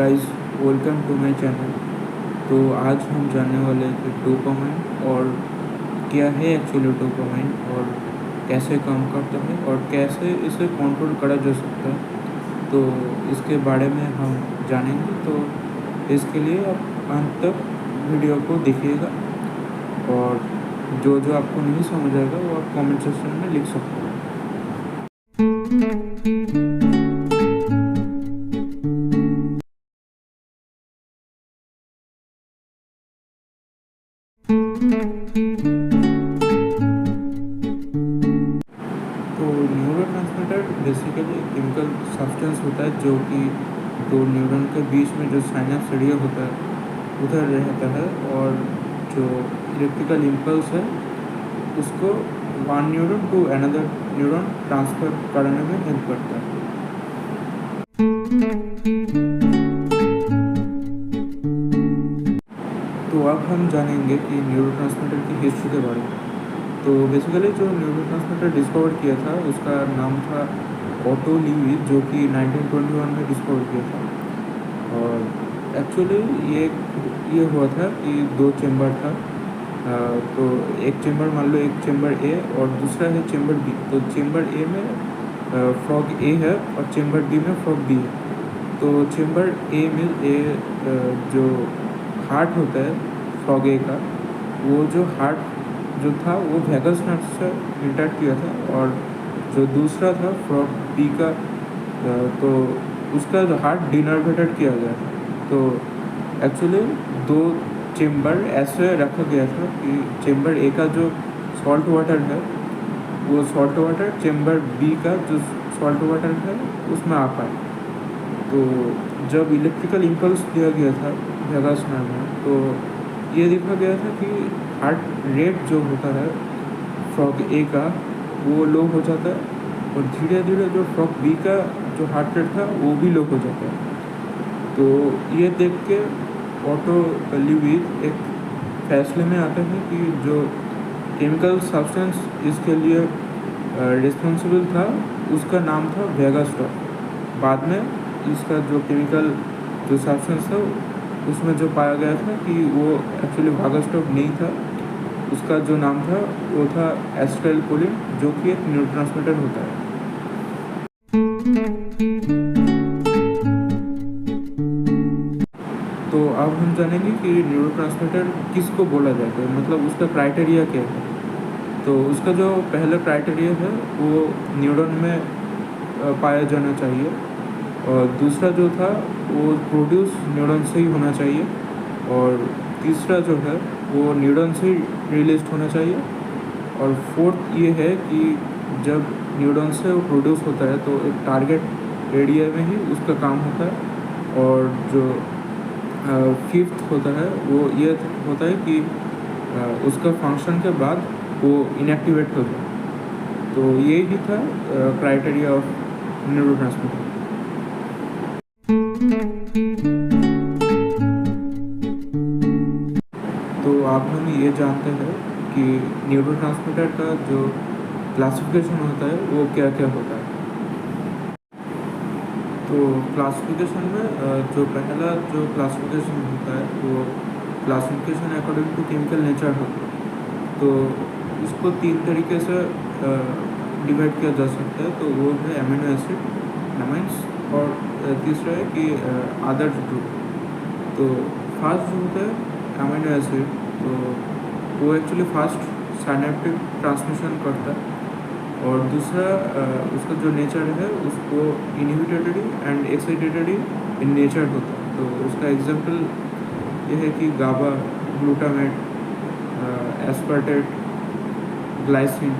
Guys, welcome to my channel. तो आज हम जानने वाले हैं कि डोपामाइन और क्या है एक्चुअली डोपामाइन और कैसे काम करता है और कैसे इसे कंट्रोल करा जा सकता है। तो इसके बारे में हम जानेंगे। तो इसके लिए आप अंत तक वीडियो को देखिएगा और जो जो आपको नहीं समझ आएगा वो आप कमेंट सेक्शन में लिख सकते हो। तो न्यूरोट्रांसमीटर बेसिकली केमिकल सब्सटेंस होता है जो कि दो न्यूरॉन के बीच में जो साइनेप्स एरिया होता है उधर रहता है और जो इलेक्ट्रिकल इम्पल्स है उसको one neuron to another neuron transfer करने में हेल्प करता है। तो अब हम जानेंगे कि न्यूरोट्रांसमीटर की हिस्ट्री के बारे में। तो बेसिकली जो न्यूरोट्रांसमीटर डिस्कवर किया था उसका नाम था ऑटो लीवी, जो कि 1921 में डिस्कवर किया था। और एक्चुअली ये हुआ था कि दो चेम्बर था। तो एक चेम्बर मान लो, एक चेम्बर ए और दूसरा है चेम्बर बी। तो चेम्बर ए में फ्रॉग ए है और चेम्बर बी में फ्रॉग बी है। तो चेम्बर ए में जो हार्ट होता है फ्रॉग ए का, वो जो हार्ट जो था वो वैगस नर्व से इंटैक्ट किया था। और जो दूसरा था फ्रॉग बी का, तो उसका जो हार्ट डिनर्वेटेड किया गया था। तो एक्चुअली दो चेम्बर ऐसे रखा गया था कि चेम्बर ए का जो सॉल्ट वाटर है वो सॉल्ट वाटर चेम्बर बी का जो सॉल्ट वाटर है उसमें आ पाए। तो जब इलेक्ट्रिकल इम्पल्स दिया गया था वैगस नर्व में, तो ये देखा गया था कि हार्ट रेट जो होता है फ्रॉग ए का वो लो हो जाता है और धीरे धीरे जो फ्रॉग बी का जो हार्ट रेट था वो भी लो हो जाता है। तो ये देख के ऑटो लीवी एक फैसले में आते हैं कि जो केमिकल सब्सटेंस इसके लिए रिस्पॉन्सिबल था उसका नाम था वेगास्टॉप। बाद में इसका जो केमिकल जो सब्सटेंस था उसमें जो पाया गया था कि वो एक्चुअली वेगास्टॉप नहीं था। उसका जो नाम था वो था एसिटाइलकोलिन, जो कि एक न्यूरोट्रांसमीटर होता है। तो अब हम जानेंगे कि न्यूरोट्रांसमीटर किसको बोला जाता है, मतलब उसका क्राइटेरिया क्या है। तो उसका जो पहला क्राइटेरिया है वो न्यूरॉन में पाया जाना चाहिए। और दूसरा जो था वो प्रोड्यूस न्यूरॉन से ही होना चाहिए। और तीसरा जो है वो न्यूरॉन से रिलीज होना चाहिए। और फोर्थ ये है कि जब न्यूरॉन से वो प्रोड्यूस होता है तो एक टारगेट एरिया में ही उसका काम होता है। और जो फिफ्थ होता है वो ये होता है कि उसका फंक्शन के बाद वो इनएक्टिवेट हो जाए। तो यही ही था क्राइटेरिया ऑफ न्यूरोट्रांसमीटर। तो आप हम ये जानते हैं कि न्यूरोट्रांसमीटर का जो क्लासिफिकेशन होता है वो क्या क्या होता है। तो क्लासिफिकेशन में जो पहला जो क्लासिफिकेशन होता है वो classification according to chemical nature होता है। तो इसको तीन तरीके से डिवाइड किया जा सकता है। तो वो है एमिनो एसिड, एमाइंस, और तीसरा है कि अदर ग्रुप। तो फर्स्ट जो होता है एमिनो एसिड, तो वो एक्चुअली फास्ट साइनेप्टिक ट्रांसमिशन करता है। और दूसरा उसका जो नेचर है उसको inhibitory and excitatory in nature होता है। तो उसका एग्जांपल ये है कि गाबा, ग्लूटामेट, एस्पार्टेट, ग्लाइसिन।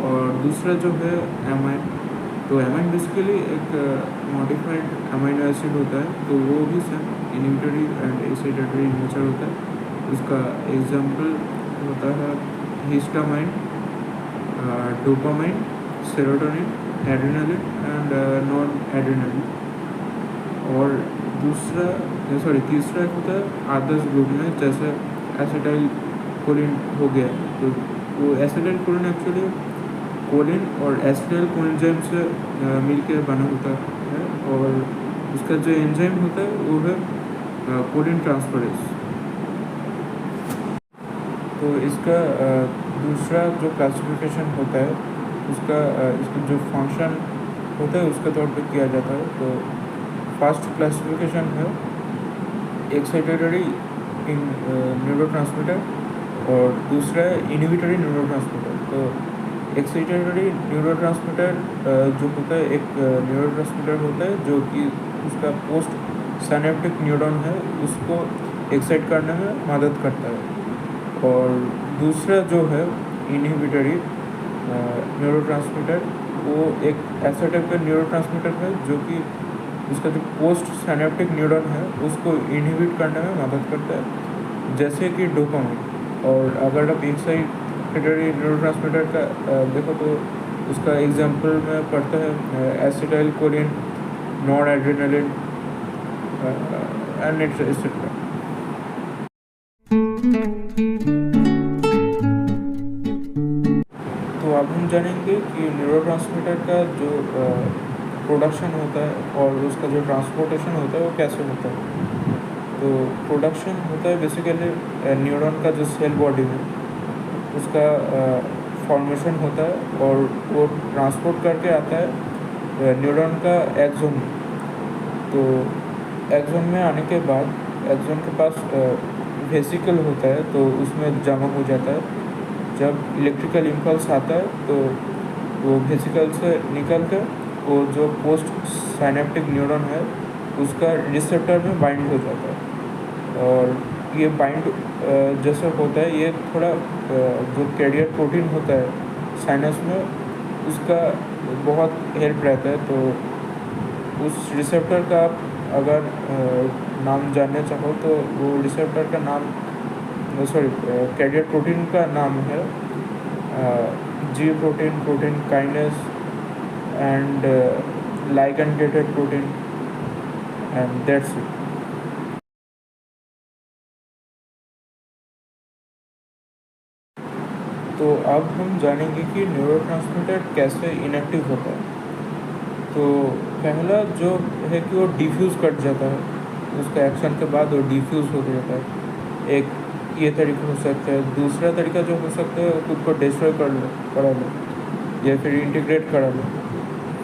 और दूसरा जो है एमाइन, तो एमाइन बेसिकली एक मॉडिफाइड अमीनो एसिड होता है। तो वो भी same inhibitory and excitatory in nature होता है। उसका एग्जांपल होता है histamine, dopamine, serotonin, adrenaline and non adrenaline. और तीसरा एक होता है आदर्श ग्रुप में, जैसे एसिटाइलकोलिन हो गया। तो वो एसिटाइलकोलिन एक्चुअली कोलिन और एसिटाइल कोएंजाइम से मिलकर बना होता है। और उसका जो एंजाइम होता है वो है कोलिन ट्रांसफरेज। तो इसका दूसरा जो क्लासिफिकेशन होता है इसका जो फंक्शन होता है उसके तौर पे किया जाता है। तो फर्स्ट क्लासिफिकेशन है एक्साइटेटरी इन न्यूरोट्रांसमीटर और दूसरा है इनहिबिटरी न्यूरोट्रांसमीटर। तो एक्साइटेटरी न्यूरोट्रांसमीटर जो होता है एक न्यूरोट्रांसमीटर होता है जो कि उसका पोस्ट साइनेप्टिक न्यूरॉन है उसको एक्साइट करने में मदद करता है। और दूसरा जो है इनहिबिटरी न्यूरोट्रांसमीटर वो एक ऐसा टाइप का न्यूरोट्रांसमीटर है जो कि उसका जो पोस्ट साइनेप्टिक न्यूरॉन है उसको इनहिबिट करने में मदद करता है, जैसे कि डोपामाइन। और अगर आप एक्साइटेटरी न्यूरोट्रांसमीटर का देखो तो उसका एग्जांपल में पढ़ता है acetyl choline, nor adrenaline and etcetera. तो अब हम जानेंगे कि न्यूरोट्रांसमीटर का जो प्रोडक्शन होता है और उसका जो ट्रांसपोर्टेशन होता है वो कैसे होता है। तो प्रोडक्शन होता है बेसिकली न्यूरॉन का जो सेल बॉडी में उसका फॉर्मेशन होता है और वो ट्रांसपोर्ट करके आता है न्यूरॉन का एक्सोन में। तो एक्सोन में आने के बाद एक्सोन के पास वेसिकल होता है तो उसमें जमा हो जाता है। जब इलेक्ट्रिकल इम्पल्स आता है तो वो वेसिकल से निकल कर वो जो पोस्ट साइनेप्टिक न्यूरॉन है उसका रिसेप्टर में बाइंड हो जाता है। और ये बाइंड जैसे होता है ये थोड़ा जो कैरियर प्रोटीन होता है साइनस में उसका बहुत हेल्प रहता है। तो उस रिसेप्टर का आप अगर नाम जानना चाहो तो वो रिसेप्टर का नाम कैरियर प्रोटीन का नाम है जी protein, protein kinase and ligand gated protein and that's it. तो अब हम जानेंगे कि न्यूरोट्रांसमीटर कैसे इनएक्टिव होता है। तो पहला जो है कि वो डिफ्यूज़ कर जाता है, उसका एक्शन के बाद वो डिफ्यूज़ हो जाता है। एक ये तरीका हो सकता है। दूसरा तरीका जो हो सकता है खुद को डिस्ट्रॉय करा लो या फिर इंटीग्रेट करा लो।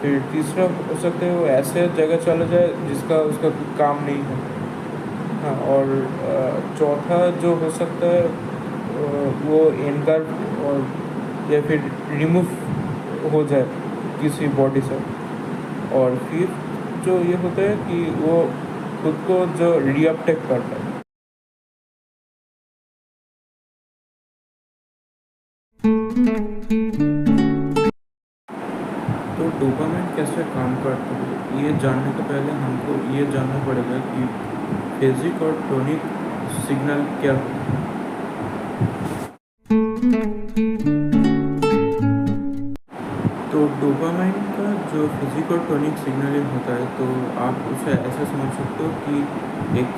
फिर तीसरा हो सकता है वो ऐसे जगह चला जाए जिसका उसका कुछ काम नहीं है। हाँ, और चौथा जो हो सकता है वो इनकार और या फिर रिमूव हो जाए किसी बॉडी से। और फिर जो ये होता है कि वो खुद को जो रीअपटेक करता है। तो डोपामाइन कैसे काम करता है ये जानने के पहले हमको ये जानना पड़ेगा कि बेसिक और टोनिक सिग्नल क्या होता है। तो डोपामाइन का जो फिजिक और टोनिक सिग्नलिंग होता है तो आप उसे ऐसे समझ सकते हो कि एक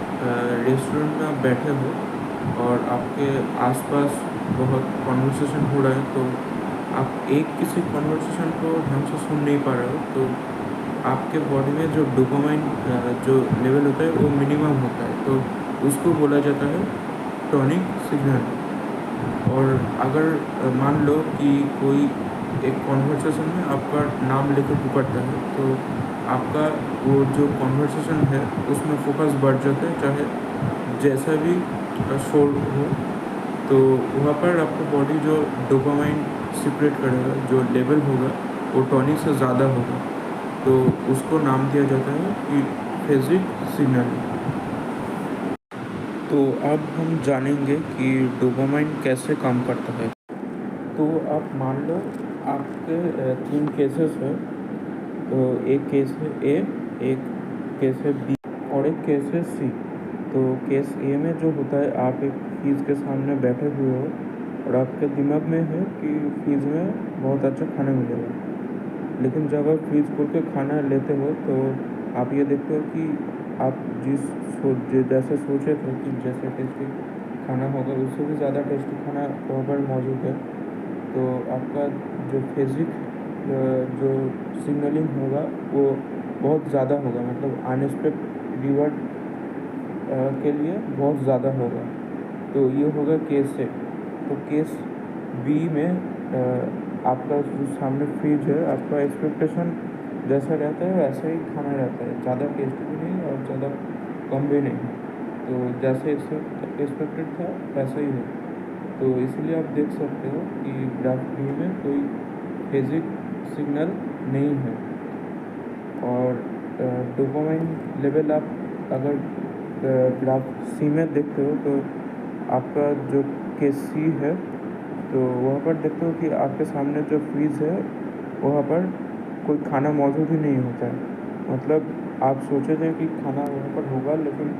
रेस्टोरेंट में आप बैठे हो और आपके आसपास बहुत कन्वर्सेशन हो रहा है। तो आप एक किसी कन्वर्सेशन को ढंग से सुन नहीं पा रहे हो तो आपके बॉडी में जो डोपामाइन जो लेवल होता है वो मिनिमम होता है। तो उसको बोला जाता है टोनिक सिग्नल। और अगर मान लो कि कोई एक कॉन्वर्सेशन में आपका नाम लेकर पुकारता है तो आपका वो जो कॉन्वर्सेशन है उसमें फोकस बढ़ जाता है, चाहे जैसा भी शोर हो। तो वहाँ पर आपका बॉडी जो डोपामाइन सिक्रेट करेगा, जो लेवल होगा वो टॉनिक से ज़्यादा होगा। तो उसको नाम दिया जाता है कि फेजिक सिग्नल। तो अब हम जानेंगे कि डोपामाइन कैसे काम करता है। तो आप मान लो आपके 3 केसेस हैं। तो एक केस है ए, एक केस है बी और एक केस है सी। तो केस ए में जो होता है आप एक फ्रिज के सामने बैठे हुए हो और आपके दिमाग में है कि फ्रिज में बहुत अच्छा खाना मिलेगा। लेकिन जब आप फ्रिज खोल के खाना लेते हो तो आप ये देखते हो कि आप जैसे सोचे थे कि जैसे टेस्टी खाना होगा उससे भी ज़्यादा टेस्टी खाना वहाँ पर मौजूद है। तो आपका जो फिजिक जो सिग्नलिंग होगा वो बहुत ज़्यादा होगा, मतलब अनएक्सपेक्टेड रिवॉर्ड के लिए बहुत ज़्यादा होगा। तो ये होगा केस ए। तो केस बी में आपका जो सामने फ्रिज है, आपका एक्सपेक्टेशन जैसा रहता है वैसा ही खाना रहता है, ज़्यादा टेस्टी भी नहीं और ज़्यादा कम भी नहीं। तो जैसे एक्सपेक्टेड था वैसा ही है। तो इसलिए आप देख सकते हो कि ग्राफ बी में कोई फेजिक सिग्नल नहीं है। और डोपामाइन लेवल आप अगर ग्राफ सी में देखते हो तो आपका जो केस सी है, तो वहाँ पर देखते हो कि आपके सामने जो फ्रीज है वहाँ पर कोई खाना मौजूद ही नहीं होता है। मतलब आप सोचे थे कि खाना वहाँ पर होगा, लेकिन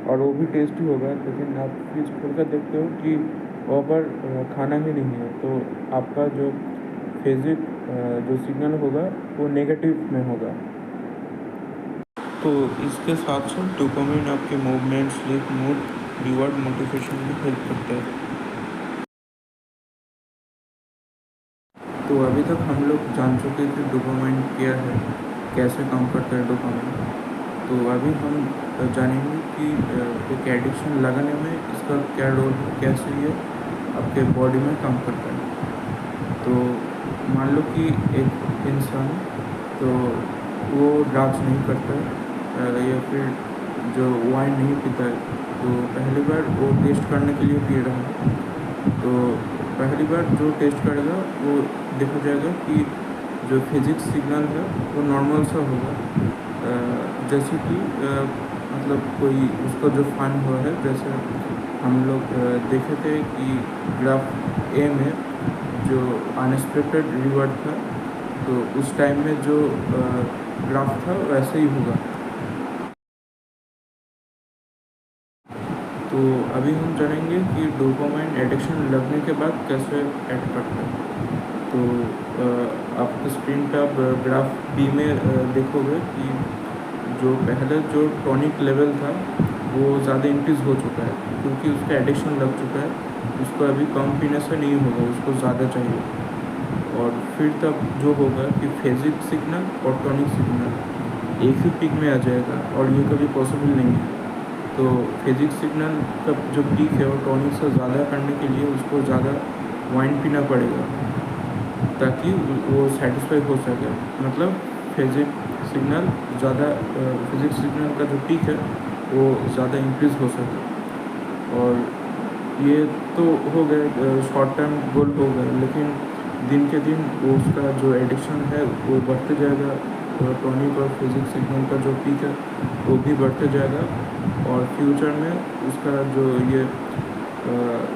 और वो भी टेस्टी होगा, लेकिन आप फ्रीज खोल कर देखते हो कि वहाँ पर खाना ही नहीं है। तो आपका जो फेजिक जो सिग्नल होगा वो नेगेटिव में होगा। तो इसके साथ साथ डोपामाइन आपके movement, sleep, mood, reward, motivation में हेल्प करता है। तो अभी तक हम लोग जान चुके कि डोपामाइन क्या है, कैसे काम करता है डोपामाइन। तो अभी हम जानेंगे कि एक एडिक्शन लगाने में इसका क्या रोल है, कैसे ये आपके बॉडी में काम करता है। तो मान लो कि एक इंसान तो वो ड्रग्स नहीं करता है या फिर जो वाइन नहीं पीता है, तो पहली बार वो टेस्ट करने के लिए पी रहा है। तो पहली बार जो टेस्ट करेगा वो देखा जाएगा कि जो फिजिक्स सिग्नल है वो नॉर्मल सा होगा। जैसे कि मतलब कोई उसका जो फन हुआ है, जैसे हम लोग देखे थे कि ग्राफ ए में जो अनएक्सपेक्टेड रिवॉर्ड था, तो उस टाइम में जो ग्राफ था वैसे ही होगा। तो अभी हम जानेंगे कि डोपामाइन एडिक्शन लगने के बाद कैसे एक्ट करता है। तो आपके स्क्रीन पे आप ग्राफ बी में देखोगे कि जो पहले जो टॉनिक लेवल था वो ज़्यादा इंक्रीज़ हो चुका है, क्योंकि उसका एडिक्शन लग चुका है। उसको अभी कम पीने से नहीं होगा, उसको ज़्यादा चाहिए। और फिर तब जो होगा कि फेजिक सिग्नल और टॉनिक सिग्नल एक ही पीक में आ जाएगा, और ये कभी पॉसिबल नहीं है। तो फेजिक सिग्नल का जो पीक है वो टॉनिक से ज़्यादा करने के लिए उसको ज़्यादा वाइन पीना पड़ेगा, ताकि वो सेटिस्फाई हो सके। मतलब फेजिक सिग्नल ज़्यादा फिजिक सिग्नल का जो पीक है वो ज़्यादा इंक्रीज़ हो सके। और ये तो हो गए शॉर्ट टर्म गोल हो गए, लेकिन दिन के दिन वो उसका जो एडिक्शन है वो बढ़ते जाएगा। टॉनिक और फिजिक सिग्नल का जो पीक है वो भी बढ़ते जाएगा, और फ्यूचर में उसका जो ये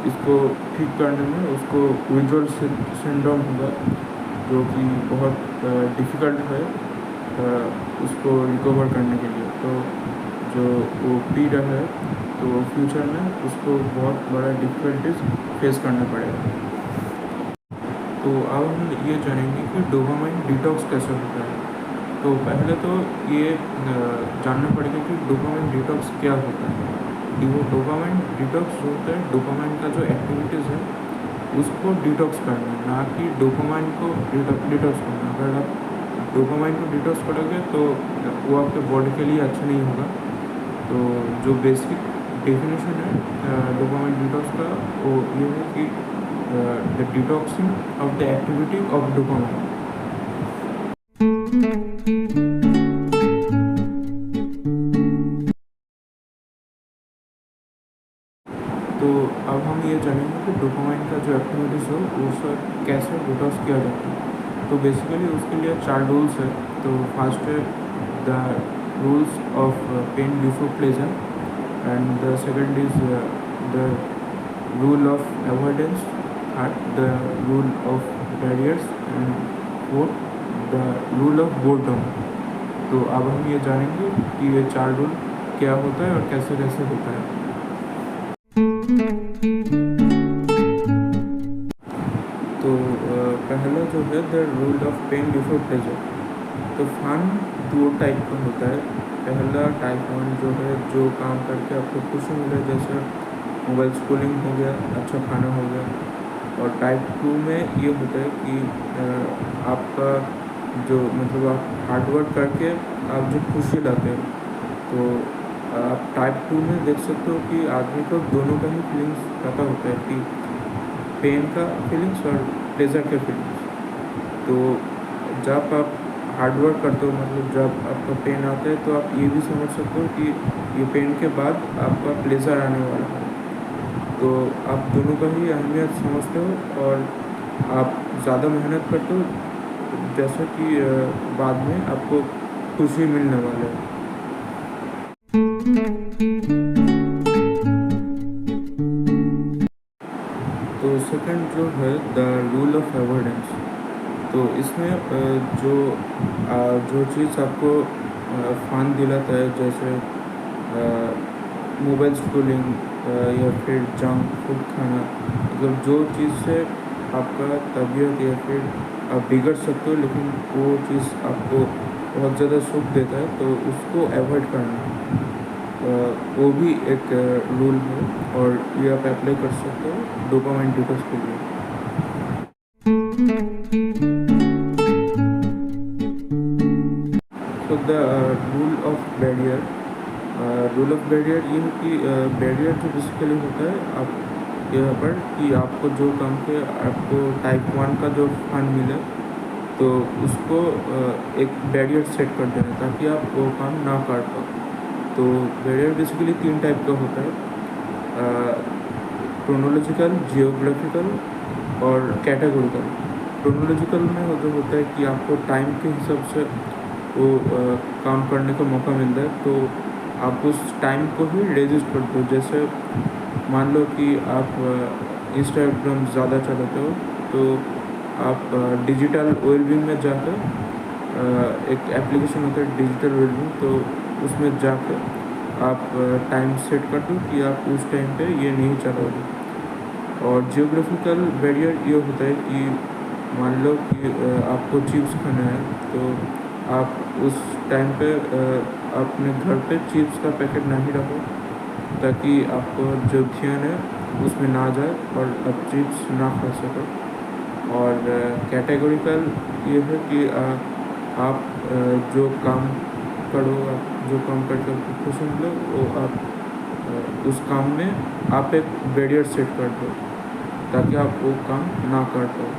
इसको ठीक करने में उसको विजुअल सिंड्रोम होगा, जो कि बहुत डिफ़िकल्ट है उसको रिकवर करने के लिए। तो जो वो पी रहा है तो फ्यूचर में उसको बहुत बड़ा डिफ़िकल्टीज फेस करना पड़ेगा। तो अब हम ये जानेंगे कि डोपामाइन डिटॉक्स कैसे होता है। तो पहले तो ये जानना पड़ेगा कि डोपामाइन डिटॉक्स क्या होता है। डोपामाइन डिटॉक्स जो होता है, डोपामाइन का जो एक्टिविटीज़ है उसको डिटॉक्स करना, ना कि डोपामाइन को डिटॉक्स करना। अगर आप डोपामाइन को डिटॉक्स करोगे तो वो आपके बॉडी के लिए अच्छा नहीं होगा। तो जो बेसिक डेफिनेशन है डोपामाइन डिटॉक्स का वो ये है कि the detoxing of the activity of dopamine. तो अब हम ये जानेंगे कि डोपामाइन का जो एक्टिविटीज़ हो उसको कैसे डिटॉक्स किया जाता है। तो बेसिकली उसके लिए 4 रूल्स है। तो फर्स्ट है the rules of pain before pleasure, and the second is the rule of avoidance, third the rule of barriers, and fourth the rule of boredom. तो अब हम ये जानेंगे कि ये 4 रूल क्या होता है और कैसे कैसे होता है। तो पहला जो है the rule of pain before pleasure. तो फन 2 टाइप का होता है। पहला टाइप 1 जो है, जो काम करके आपको खुशी मिले, जैसे मोबाइल स्क्रॉलिंग हो गया, अच्छा खाना हो गया। और टाइप 2 में ये होता है कि आपका जो मतलब आप हार्डवर्क करके आप जो खुशी लाते हो, तो आप टाइप 2 में देख सकते हो कि आदमी को दोनों का ही फीलिंग्स पता होता है कि पेन का फीलिंग्स और प्लेजर के फीलिंग्स। तो जब आप हार्डवर्क करते हो, मतलब जब आपका पेन आता है, तो आप ये भी समझ सकते हो कि ये पेन के बाद आपका प्लेजर आने वाला है। तो आप दोनों का ही अहमियत समझते हो और आप ज़्यादा मेहनत करते हो, जैसा कि बाद में आपको खुशी मिलने वाला है। तो सेकंड जो है द रूल ऑफ अवॉइडेंस। तो इसमें जो चीज़ आपको फ़न दिलाता है, जैसे मोबाइल स्क्रॉलिंग या फिर जंक फूड खाना, मतलब जो चीज़ से आपका तबीयत या फिर आप बिगड़ सकते हो, लेकिन वो चीज़ आपको बहुत ज़्यादा सुख देता है, तो उसको अवॉइड करना वो भी एक रूल है और ये आप अप्लाई कर सकते हो डोपामाइन डिटॉक्स के लिए। तो the rule of barrier, rule of barrier ये है कि बैरियर जो बेसिकली होता है आप यहाँ पर कि आपको जो काम के आपको टाइप 1 का जो फंड मिले, तो उसको एक बैरियर सेट कर देना ताकि आप वो काम ना कर पाओ। तो बैरियर बेसिकली 3 टाइप का होता है, क्रोनोलॉजिकल, जियोग्राफिकल और कैटेगोरिकल। क्रोनोलॉजिकल में वो जो होता है कि आपको टाइम के हिसाब से वो काम करने का मौका मिलता है, तो आप उस टाइम को ही रेजिस्ट करते हो। जैसे मान लो कि आप इंस्टाग्राम ज़्यादा चलाते हो, तो आप डिजिटल वेलबींग में जाकर एक एप्लीकेशन होता है डिजिटल वेलबींग, तो उसमें जाकर आप टाइम सेट कर दो कि आप उस टाइम पे ये नहीं चलाओगे। और जियोग्राफिकल बैरियर ये होता है कि मान लो कि आपको चिप्स खाना है, तो आप उस टाइम पे अपने घर पे चिप्स का पैकेट नहीं रखो, ताकि आपको जो ध्यान है उसमें ना जाए और आप चिप्स ना खा सको। और कैटेगोरिकल ये है कि आप जो काम करो, आप जो काम करके आपको खुशी मिले, वो आप उस काम में आप एक बैरियर सेट कर दो ताकि आप वो काम ना कर पाओ।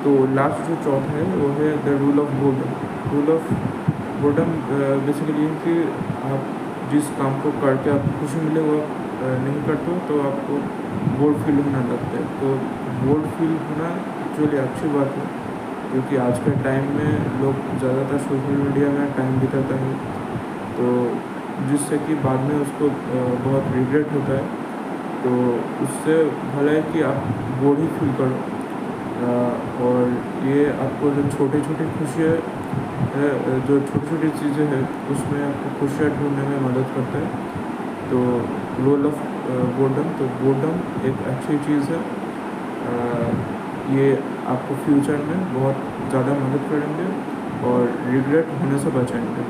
तो लास्ट जो चौथा है वो है the rule of boredom. Rule of boredom basically ये कि आप जिस काम को करके आपको खुशी मिले वो आप नहीं करते हो, तो आपको बोर्ड फील होना लगता है। तो बोर्ड फील होना एक्चुअली अच्छी बात है, क्योंकि आज के टाइम में लोग ज़्यादातर सोशल मीडिया में टाइम बिताता है, तो जिससे कि बाद में उसको बहुत रिग्रेट होता है। तो उससे भला है कि आप बोर्ड ही फील करो, और ये आपको जो छोटी छोटी खुशियाँ है, जो छोटी छोटी चीज़ें हैं, उसमें आपको खुशियाँ ढूंढने में मदद करता है। तो रोल ऑफ बोर्डम, तो बोर्डम एक अच्छी चीज़ है, ये आपको फ्यूचर में बहुत ज़्यादा मदद करेंगे और रिग्रेट होने से बचाएंगे।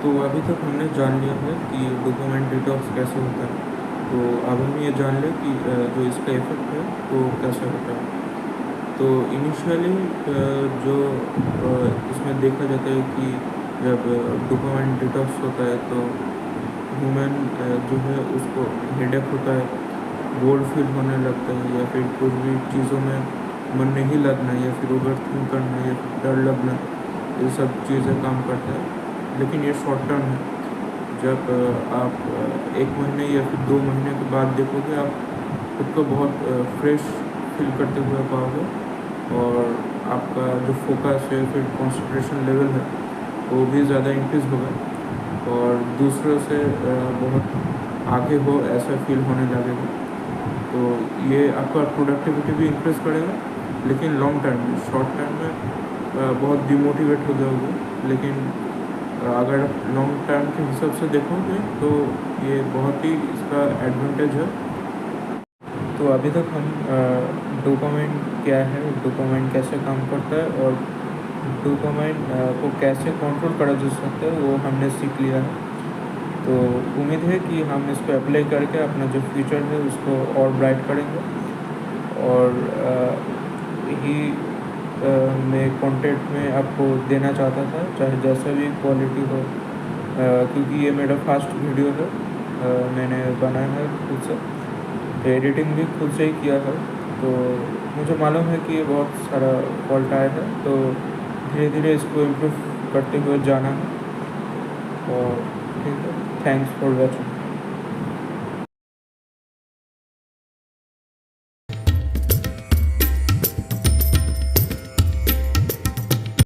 तो अभी तक हमने जान लिया है कि डोपामाइन डिटॉक्स कैसे होता है। तो अब हम ये जान लें कि जो इसका इफ़ेक्ट है वो कैसे होता है। तो इनिशियली जो इसमें देखा जाता है कि जब डोपामाइन डिटॉक्स होता है, तो ह्यूमन जो है उसको हेडेक होता है, बोर्ड फील होने लगता है, या फिर कुछ भी चीज़ों में मन नहीं लगना, या फिर ओवर थिंक करना, या फिर डर लगना, ये सब चीज़ें काम करता है। लेकिन ये शॉर्ट टर्म है। जब आप 1 महीने या फिर 2 महीने के बाद देखोगे, आप खुद को बहुत फ्रेश फील करते हुए पाओगे, और आपका जो फोकस है फिर कंसंट्रेशन लेवल है वो भी ज़्यादा इंक्रीज़ होगा, और दूसरों से बहुत आगे हो ऐसा फील होने लगेगा। तो ये आपका प्रोडक्टिविटी भी इंक्रीज़ करेगा, लेकिन लॉन्ग टर्म में, शॉर्ट टर्म में बहुत डिमोटिवेट हो जाओगे। लेकिन अगर लॉन्ग टर्म के हिसाब से देखोगे तो ये बहुत ही इसका एडवांटेज है। तो अभी तक हम डोपामाइन क्या है, डोपामाइन कैसे काम करता है, और डोपामाइन को कैसे कंट्रोल करा जा सकता है वो हमने सीख लिया है। तो उम्मीद है कि हम इसको अप्लाई करके अपना जो फ्यूचर है उसको और ब्राइट करेंगे। और यही मैं कंटेंट में आपको देना चाहता था, चाहे जैसा भी क्वालिटी हो, क्योंकि ये मेरा फर्स्ट वीडियो है, मैंने बनाया है खुद से, तो एडिटिंग भी खुद से ही किया है। तो मुझे मालूम है कि ये बहुत सारा फॉल्ट आया है, तो धीरे धीरे इसको इम्प्रूव करते हुए जाना है। और ठीक है, थैंक्स फॉर वॉचिंग।